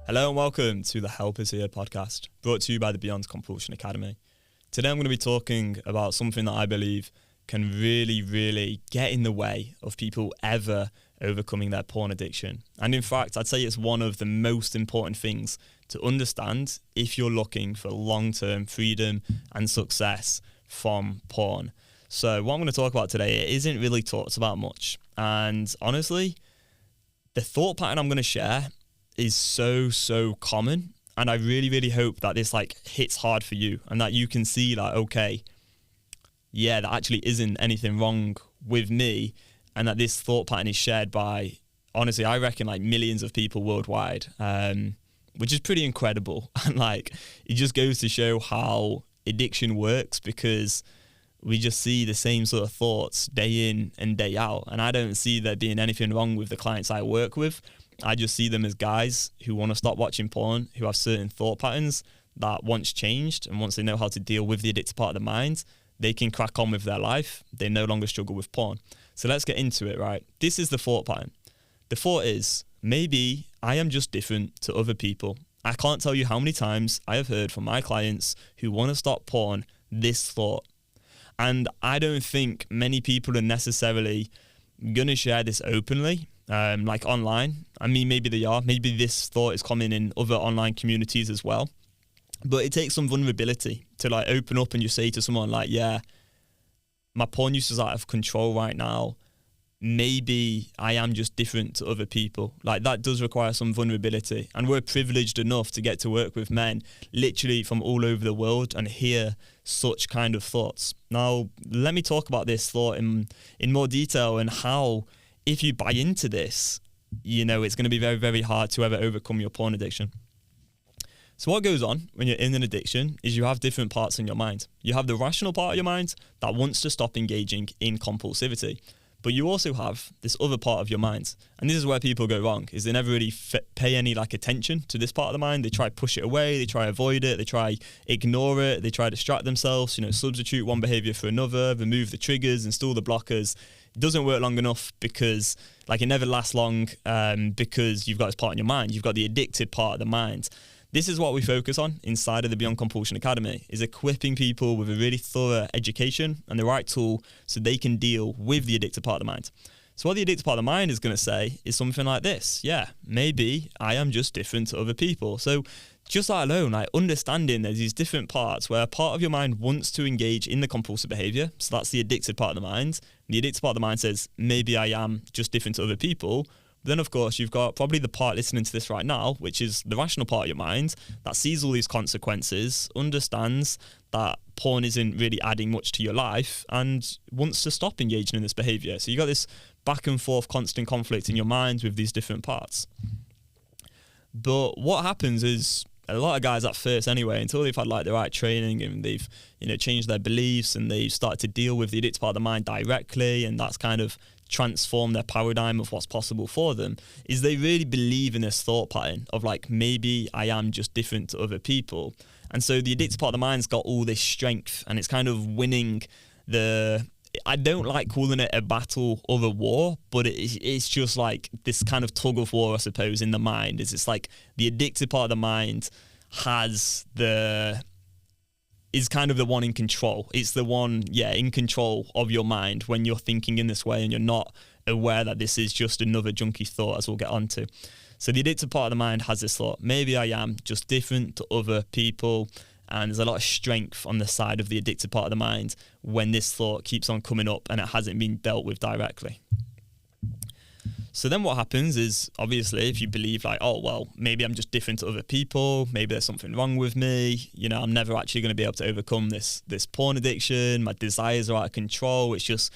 Hello and welcome to the Help Is Here podcast, brought to you by the Beyond Compulsion Academy. Today I'm going to be talking about something that I believe can really get in the way of people ever overcoming their porn addiction. And in fact, I'd say it's one of the most important things to understand if you're looking for long-term freedom and success from porn. So what I'm going to talk about today, it isn't really talked about much. And honestly, the thought pattern I'm going to share is so common, and I really hope that this hits hard for you and that you can see okay, yeah, that actually isn't anything wrong with me, and that this thought pattern is shared by, honestly, I reckon millions of people worldwide, which is pretty incredible. And it just goes to show how addiction works, because we just see the same sort of thoughts day in and day out. And I don't see there being anything wrong with the clients I work with. I just see them as guys who want to stop watching porn, who have certain thought patterns that once changed, and once they know how to deal with the addictive part of the mind, they can crack on with their life. They no longer struggle with porn. So let's get into it, right? This is the thought pattern. The thought is, maybe I am just different to other people. I can't tell you how many times I have heard from my clients who want to stop porn this thought. And I don't think many people are necessarily going to share this openly, online. I mean, maybe they are. Maybe this thought is common in other online communities as well. But it takes some vulnerability to open up and just say to someone yeah, my porn use is out of control right now. Maybe I am just different to other people. That does require some vulnerability. And we're privileged enough to get to work with men literally from all over the world and hear such kind of thoughts. Now, let me talk about this thought in more detail, and how, if you buy into this, it's going to be very hard to ever overcome your porn addiction. So what goes on when you're in an addiction is you have different parts in your mind. You have the rational part of your mind that wants to stop engaging in compulsivity. But you also have this other part of your mind. And this is where people go wrong, is they never really pay any attention to this part of the mind. They try push it away, they try avoid it, they try ignore it, they try distract themselves, substitute one behaviour for another, remove the triggers, install the blockers. It doesn't work long enough because it never lasts long, because you've got this part in your mind. You've got the addicted part of the mind. This is what we focus on inside of the Beyond Compulsion Academy, is equipping people with a really thorough education and the right tool so they can deal with the addictive part of the mind. So what the addictive part of the mind is going to say is something like this. Yeah, maybe I am just different to other people. So just that alone, understanding there's these different parts where a part of your mind wants to engage in the compulsive behaviour. So that's the addicted part of the mind. The addicted part of the mind says, maybe I am just different to other people. Then, of course, you've got probably the part listening to this right now, which is the rational part of your mind that sees all these consequences, understands that porn isn't really adding much to your life, and wants to stop engaging in this behaviour. So you've got this back and forth constant conflict in your mind with these different parts. But what happens is, a lot of guys at first anyway, until they've had the right training and they've changed their beliefs and they've started to deal with the addictive part of the mind directly, and that's kind of transformed their paradigm of what's possible for them, is they really believe in this thought pattern of maybe I am just different to other people. And so the addictive part of the mind's got all this strength, and it's kind of winning I don't like calling it a battle or a war, but it's just this kind of tug of war, I suppose, in the mind. It's the addictive part of the mind is kind of the one in control. It's the one, in control of your mind when you're thinking in this way and you're not aware that this is just another junky thought, as we'll get onto. So the addictive part of the mind has this thought, maybe I am just different to other people. And there's a lot of strength on the side of the addictive part of the mind when this thought keeps on coming up and it hasn't been dealt with directly. So then what happens is, obviously, if you believe oh, well, maybe I'm just different to other people, maybe there's something wrong with me, I'm never actually going to be able to overcome this porn addiction, my desires are out of control, it's just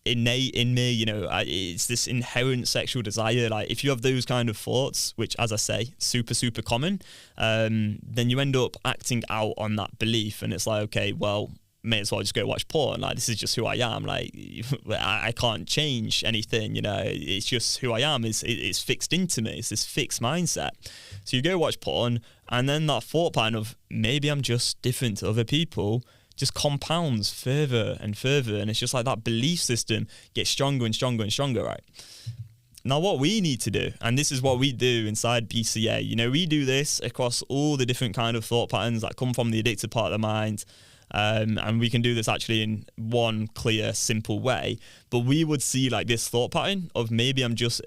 innate in me, it's this inherent sexual desire. If you have those kind of thoughts, which, as I say, super common, then you end up acting out on that belief, and it's okay, well, may as well just go watch porn. This is just who I am. I can't change anything. It's just who I am. It's fixed into me. It's this fixed mindset. So you go watch porn, and then that thought pattern of maybe I'm just different to other people just compounds further and further, and it's just that belief system gets stronger and stronger and stronger, right? Now, what we need to do, and this is what we do inside BCA, we do this across all the different kind of thought patterns that come from the addictive part of the mind. And we can do this actually in one clear, simple way. But we would see like this thought pattern of maybe I'm just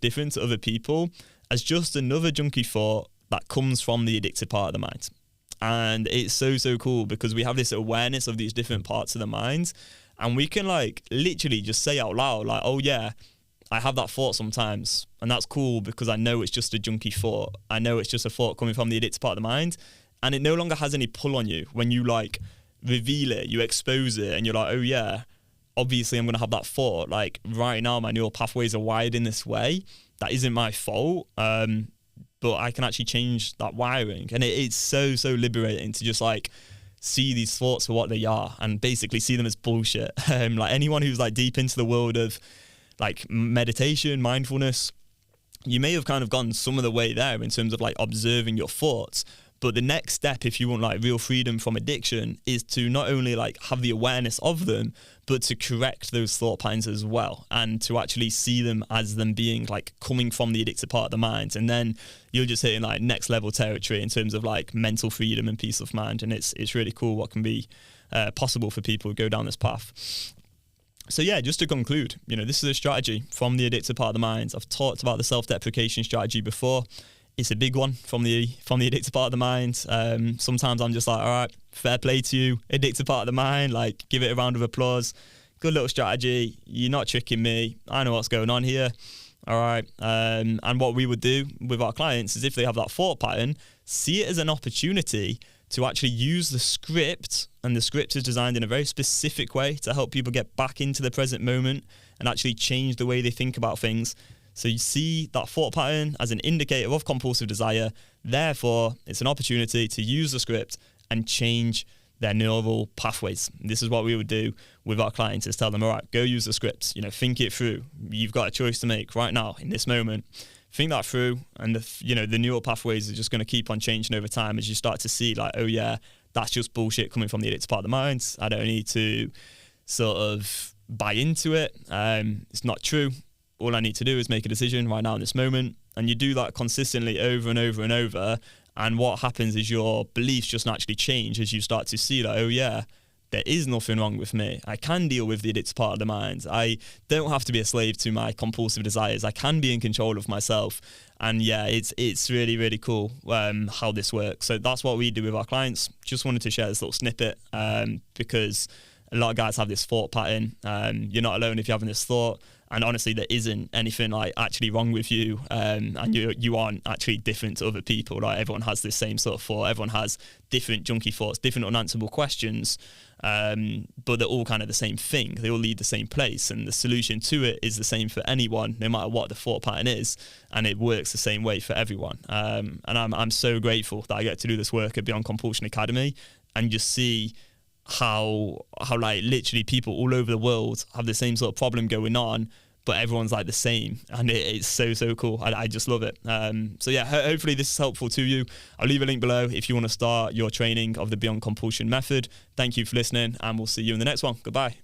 different to other people as just another junky thought that comes from the addictive part of the mind. And it's so cool because we have this awareness of these different parts of the mind, and we can like literally just say out loud like, oh yeah, I have that thought sometimes, and that's cool because I know it's just a junky thought. I know it's just a thought coming from the addictive part of the mind, and it no longer has any pull on you when you like reveal it, you expose it, and you're like, oh yeah, obviously I'm going to have that thought. Like right now, my neural pathways are wired in this way. That isn't my fault, but I can actually change that wiring, and it's so liberating to just like see these thoughts for what they are and basically see them as bullshit. Like anyone who's like deep into the world of like meditation, mindfulness, you may have kind of gone some of the way there in terms of like observing your thoughts. But the next step, if you want like real freedom from addiction, is to not only like have the awareness of them, but to correct those thought patterns as well, and to actually see them as them being like coming from the addictive part of the mind. And then you're just hitting like next level territory in terms of like mental freedom and peace of mind. And it's really cool what can be possible for people who go down this path. So yeah, just to conclude, this is a strategy from the addictive part of the mind. I've talked about the self-deprecation strategy before. It's a big one from the addictive part of the mind. Sometimes I'm just like, all right, fair play to you, addictive part of the mind, like give it a round of applause. Good little strategy. You're not tricking me. I know what's going on here. All right. And what we would do with our clients is if they have that thought pattern, see it as an opportunity to actually use the script, and the script is designed in a very specific way to help people get back into the present moment and actually change the way they think about things. So you see that thought pattern as an indicator of compulsive desire. Therefore, it's an opportunity to use the script and change their neural pathways. This is what we would do with our clients, is tell them, all right, go use the script, think it through. You've got a choice to make right now in this moment. Think that through, and the neural pathways are just going to keep on changing over time as you start to see like, oh yeah, that's just bullshit coming from the addictive part of the mind. I don't need to sort of buy into it. It's not true. All I need to do is make a decision right now in this moment. And you do that consistently over and over and over. And what happens is your beliefs just naturally change as you start to see that, oh yeah, there is nothing wrong with me. I can deal with the addictive part of the mind. I don't have to be a slave to my compulsive desires. I can be in control of myself. And yeah, it's really cool how this works. So that's what we do with our clients. Just wanted to share this little snippet because a lot of guys have this thought pattern. You're not alone if you're having this thought. And honestly, there isn't anything like actually wrong with you, and you aren't actually different to other people. Like everyone has this same sort of thought. Everyone has different junky thoughts, different unanswerable questions, but they're all kind of the same thing. They all lead the same place, and the solution to it is the same for anyone, no matter what the thought pattern is, and it works the same way for everyone. And I'm so grateful that I get to do this work at Beyond Compulsion Academy, and just see how like literally people all over the world have the same sort of problem going on, but everyone's like the same, and it's so cool. I just love it. So yeah, hopefully this is helpful to you. I'll leave a link below if you want to start your training of the Beyond Compulsion method. Thank you for listening, and we'll see you in the next one. Goodbye.